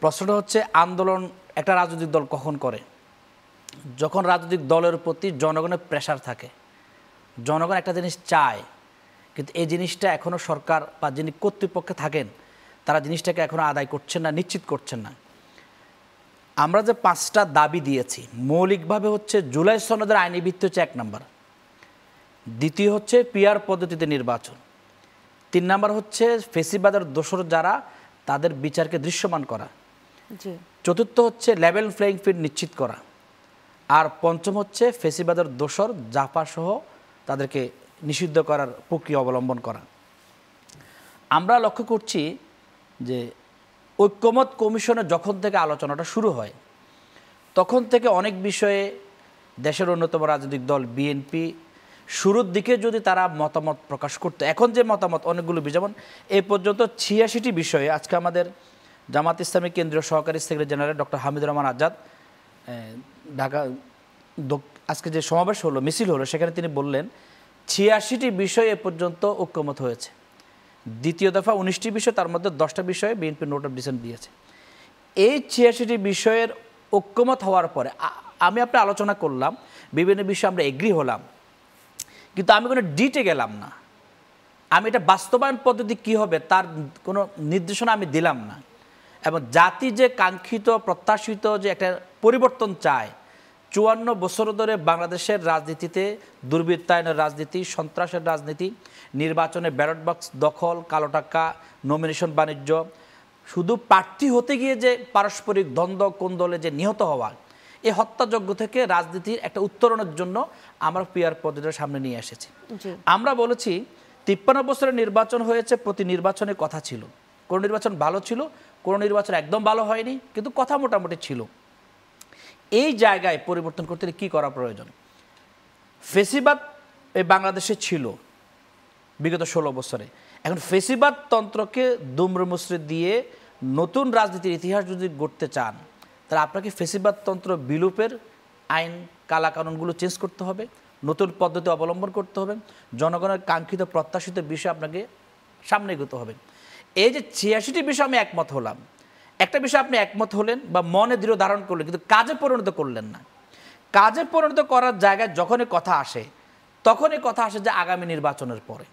প্রশ্নটা হচ্ছে আন্দোলন একটা রাজনৈতিক দল কখন করে? যখন রাজনৈতিক দলের প্রতি জনগণের প্রেশার থাকে, জনগণ একটা জিনিস চায়, কিন্তু এই জিনিসটা এখনও সরকার বা যিনি কর্তৃপক্ষে থাকেন তারা জিনিসটাকে এখনও আদায় করছেন না, নিশ্চিত করছেন না। আমরা যে 5টা দাবি দিয়েছি মৌলিকভাবে হচ্ছে জুলাই সনদের আইনি ভিত্তি হচ্ছে 1 নম্বর, দ্বিতীয় হচ্ছে পিআর পদ্ধতিতে নির্বাচন, 3 নম্বর হচ্ছে ফেসিবাদের দোসর যারা তাদের বিচারকে দৃশ্যমান করা, চতুর্থ হচ্ছে লেভেল প্লেইং ফিল্ড নিশ্চিত করা, আর পঞ্চম হচ্ছে ফেসিবাদের দোসর জাফাসহ তাদেরকে নিষিদ্ধ করার প্রক্রিয়া অবলম্বন করা। আমরা লক্ষ্য করছি যে ঐক্যমত কমিশনে যখন থেকে আলোচনাটা শুরু হয় তখন থেকে অনেক বিষয়ে দেশের অন্যতম রাজনৈতিক দল বিএনপি শুরুর দিকে যদি তারা মতামত প্রকাশ করতো, এখন যে মতামত অনেকগুলো যেমন এই পর্যন্ত 86টি বিষয়ে আজকে আমাদের জামাত ইসলামী কেন্দ্রীয় সহকারী secretary general doctor Hamidur Rahman Azad Dhaka আজকে যে সমাবেশ হলো, মিছিল হলো, সেখানে তিনি বললেন 86টি বিষয় এ পর্যন্ত ঐক্যমত হয়েছে। দ্বিতীয় দফা 19টি বিষয়, তার মধ্যে 10টা বিষয়ে বিএনপি নোট অফ ডিসেন্ট দিয়েছে। এই 86টি বিষয়ের ঐক্যমত হওয়ার পরে আমি আপনি আলোচনা করলাম, বিভিন্ন বিষয়ে আমরা এগ্রি হলাম, কিন্তু আমি কোনো ডিটে গেলাম না, আমি এটা বাস্তবায়ন পদ্ধতি কী হবে তার কোনো নির্দেশনা আমি দিলাম না। এবং জাতি যে কাঙ্ক্ষিত প্রত্যাশিত যে একটা পরিবর্তন চায়, 54 বছর ধরে বাংলাদেশের রাজনীতিতে দুর্বৃত্তায়নের রাজনীতি, সন্ত্রাসের রাজনীতি, নির্বাচনে ব্যালট বক্স দখল, কালো টাকা, নমিনেশন বাণিজ্য, শুধু প্রার্থী হতে গিয়ে যে পারস্পরিক দ্বন্দ্ব, কোন দলে যে নিহত হওয়া, এই হত্যাযজ্ঞ থেকে রাজনীতির একটা উত্তরণের জন্য আমরা পিআর পদ্ধতির সামনে নিয়ে এসেছি। আমরা বলেছি 53 বছরের নির্বাচন হয়েছে, প্রতি নির্বাচনে কথা ছিল, কোন নির্বাচন ভালো ছিল, কোন নির্বাচন একদম ভালো হয়নি, কিন্তু কথা মোটামুটি ছিল। এই জায়গায় পরিবর্তন করতে কি করা প্রয়োজন? ফেসিবাদ এই বাংলাদেশে ছিল বিগত 16 বছরে, এখন ফেসিবাদ তন্ত্রকে দুমড়ে মুচড়ে দিয়ে নতুন রাজনীতির ইতিহাস যদি গড়তে চান তাহলে আপনাকে ফেসিবাদ তন্ত্র বিলোপের আইন কালাকানুনগুলো চেঞ্জ করতে হবে, নতুন পদ্ধতি অবলম্বন করতে হবে, জনগণের কাঙ্ক্ষিত প্রত্যাশিত বিষয় আপনাকে সামনে এগোতে হবে। এই যে 86টি বিষয় আমি একমত হলাম, একটা বিষয় আপনি একমত হলেন বা মনে দৃঢ় ধারণ করলেন, কিন্তু কাজে পরিণত করলেন না। কাজে পরিণত করার জায়গায় যখনই কথা আসে তখনই কথা আসে যে আগামী নির্বাচনের পরে।